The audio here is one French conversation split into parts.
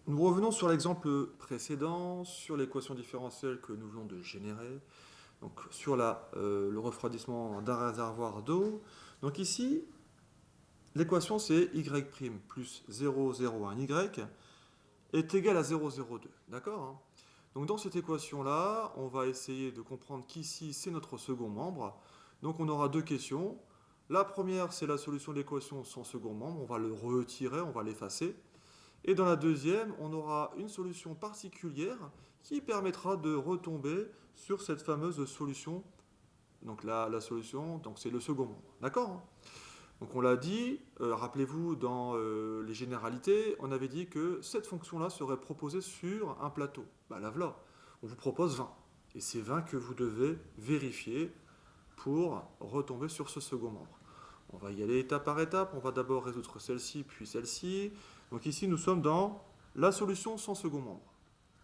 Nous revenons sur l'exemple précédent, sur l'équation différentielle que nous venons de générer, donc sur le refroidissement d'un réservoir d'eau. Donc ici, l'équation c'est y' plus 0,01y est égal à 0,02. D'accord, hein. Donc dans cette équation-là, on va essayer de comprendre qu'ici c'est notre second membre. Donc on aura deux questions. La première, c'est la solution de l'équation sans second membre. On va le retirer, on va l'effacer. Et dans la deuxième, on aura une solution particulière qui permettra de retomber sur cette fameuse solution. Donc la solution, donc c'est le second membre. D'accord, hein. Donc on l'a dit, rappelez-vous dans les généralités, on avait dit que cette fonction-là serait proposée sur un plateau. Bah là voilà, on vous propose 20. Et c'est 20 que vous devez vérifier pour retomber sur ce second membre. On va y aller étape par étape. On va d'abord résoudre celle-ci, puis celle-ci. Donc ici, nous sommes dans la solution sans second membre.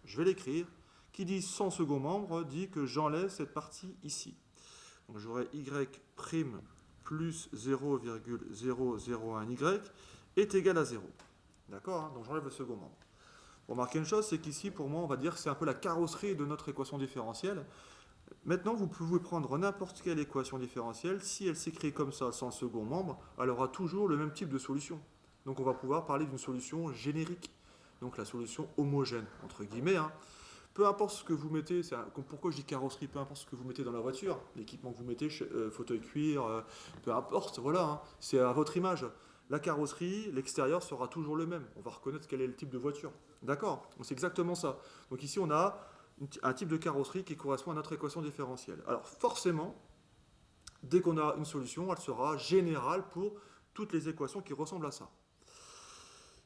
Je vais l'écrire. Qui dit sans second membre dit que j'enlève cette partie ici. Donc j'aurai y' plus 0,001y est égal à 0. D'accord, hein. Donc j'enlève le second membre. Remarquez une chose, c'est qu'ici, pour moi, on va dire que c'est un peu la carrosserie de notre équation différentielle. Maintenant, vous pouvez prendre n'importe quelle équation différentielle. Si elle s'écrit comme ça, sans le second membre, elle aura toujours le même type de solution. Donc on va pouvoir parler d'une solution générique. Donc la solution homogène, entre guillemets, hein. Peu importe ce que vous mettez, pourquoi je dis carrosserie, peu importe ce que vous mettez dans la voiture, l'équipement que vous mettez, fauteuil cuir, peu importe, voilà, hein, c'est à votre image. La carrosserie, l'extérieur sera toujours le même. On va reconnaître quel est le type de voiture. D'accord. Donc c'est exactement ça. Donc ici, on a un type de carrosserie qui correspond à notre équation différentielle. Alors forcément, dès qu'on a une solution, elle sera générale pour toutes les équations qui ressemblent à ça.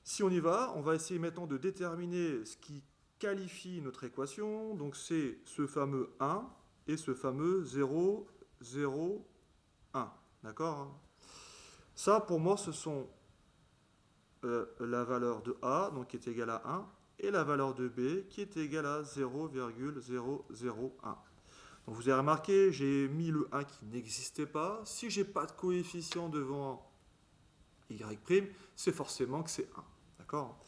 Si on y va, on va essayer maintenant de déterminer ce qui qualifie notre équation. Donc c'est ce fameux 1 et ce fameux 0, 0, 1. D'accord. Ça, pour moi, ce sont la valeur de A, donc qui est égale à 1, et la valeur de B, qui est égale à 0,001. Donc vous avez remarqué, j'ai mis le 1 qui n'existait pas. Si j'ai pas de coefficient devant y', c'est forcément que c'est 1. D'accord.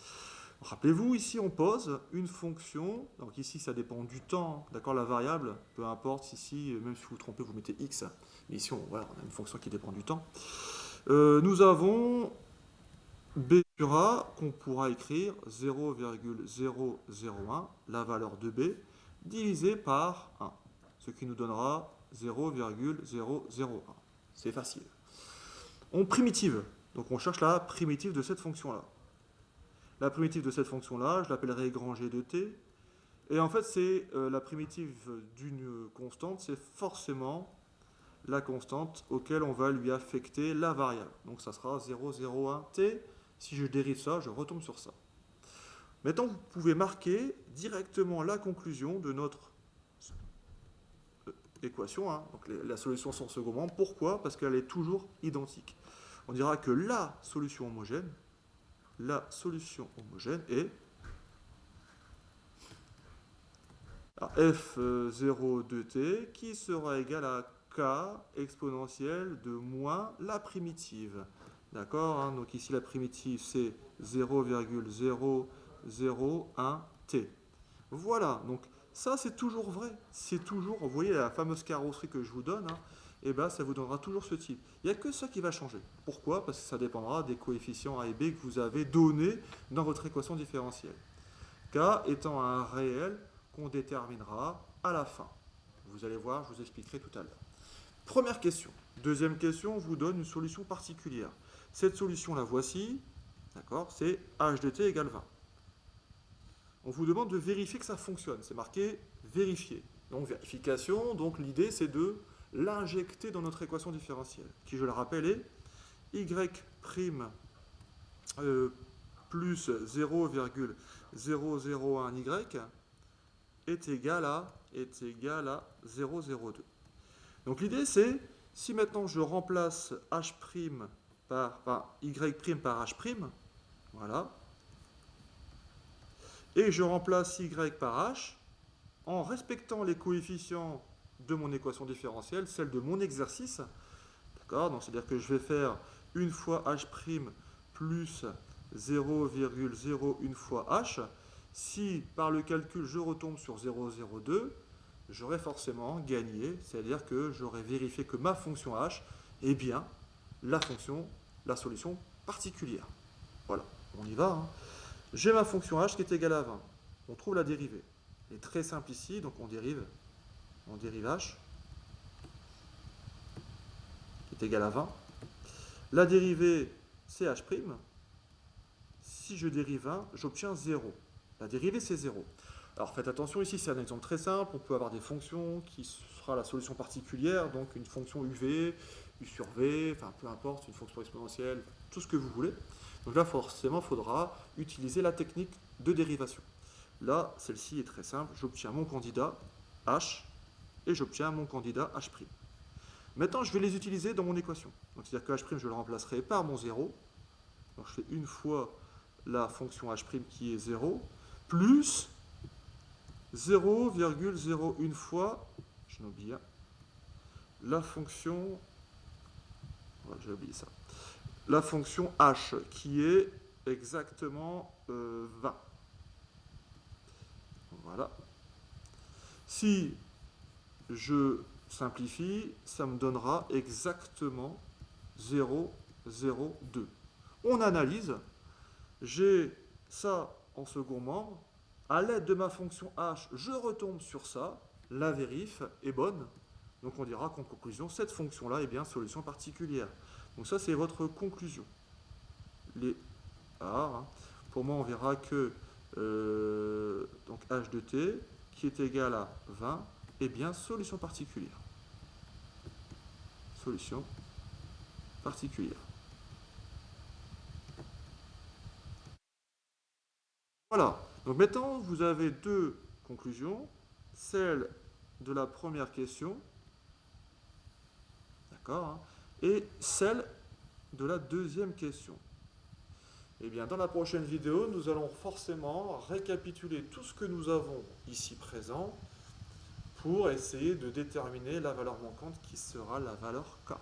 Rappelez-vous, ici on pose une fonction, donc ici ça dépend du temps, d'accord, la variable, peu importe, ici, même si vous vous trompez, vous mettez x, mais ici voilà, on a une fonction qui dépend du temps. Nous avons b sur a qu'on pourra écrire 0,001, la valeur de b, divisé par 1, ce qui nous donnera 0,001. C'est facile. On primitive, donc on cherche la primitive de cette fonction-là. La primitive de cette fonction-là, je l'appellerai grand G de t. Et en fait, c'est la primitive d'une constante, c'est forcément la constante auquel on va lui affecter la variable. Donc ça sera 0,01t. Si je dérive ça, je retombe sur ça. Maintenant, vous pouvez marquer directement la conclusion de notre équation, hein, donc la solution sans second membre. Pourquoi? Parce qu'elle est toujours identique. On dira que la solution homogène est f0 de t qui sera égal à k exponentielle de moins la primitive. D'accord, hein. Donc ici la primitive c'est 0,001t. Voilà, donc ça c'est toujours vrai. C'est toujours, vous voyez la fameuse carrosserie que je vous donne, hein, et ben ça vous donnera toujours ce type. Il n'y a que ça qui va changer. Pourquoi? Parce que ça dépendra des coefficients a et b que vous avez donnés dans votre équation différentielle. K étant un réel qu'on déterminera à la fin. Vous allez voir, je vous expliquerai tout à l'heure. Première question. Deuxième question, on vous donne une solution particulière. Cette solution, la voici, d'accord, c'est h de t égale 20. On vous demande de vérifier que ça fonctionne. C'est marqué vérifier. Donc vérification, donc l'idée c'est de l'injecter dans notre équation différentielle, qui je le rappelle est y' plus 0,001y est égal à 0,02. Donc l'idée c'est, si maintenant je remplace h' y' par h', voilà, et je remplace y par h, en respectant les coefficients de mon équation différentielle, celle de mon exercice, d'accord, donc c'est-à-dire que je vais faire une fois h' plus 0,01 fois h, si par le calcul je retombe sur 0,02, j'aurai forcément gagné, c'est-à-dire que j'aurai vérifié que ma fonction h est bien la solution particulière. Voilà, on y va. Hein. J'ai ma fonction h qui est égale à 20. On trouve la dérivée. Elle est très simple ici, donc on dérive h qui est égal à 20. La dérivée, c'est h'. Si je dérive 1, j'obtiens 0. La dérivée, c'est 0. Alors faites attention, ici c'est un exemple très simple, on peut avoir des fonctions qui sera la solution particulière, donc une fonction UV, U sur V, enfin peu importe, une fonction exponentielle, tout ce que vous voulez. Donc là forcément il faudra utiliser la technique de dérivation. Là, celle-ci est très simple, j'obtiens mon candidat H et j'obtiens mon candidat H'. Maintenant je vais les utiliser dans mon équation. Donc c'est-à-dire que H' je le remplacerai par mon 0. Donc je fais une fois la fonction h' qui est 0, plus 0,01 fois, je n'oublie la fonction, ouais, j'ai oublié ça, la fonction h qui est exactement 20. Voilà. Si je simplifie, ça me donnera exactement 0,02. On analyse. J'ai ça en second membre. À l'aide de ma fonction h, je retombe sur ça. La vérif est bonne. Donc on dira qu'en conclusion, cette fonction-là est bien solution particulière. Donc ça, c'est votre conclusion. Les A, hein. Pour moi, on verra que donc h de t, qui est égal à 20, est bien solution particulière. Solution particulière. Voilà. Donc maintenant, vous avez deux conclusions. Celle de la première question, d'accord, hein, et celle de la deuxième question. Eh bien, dans la prochaine vidéo, nous allons forcément récapituler tout ce que nous avons ici présent pour essayer de déterminer la valeur manquante qui sera la valeur K.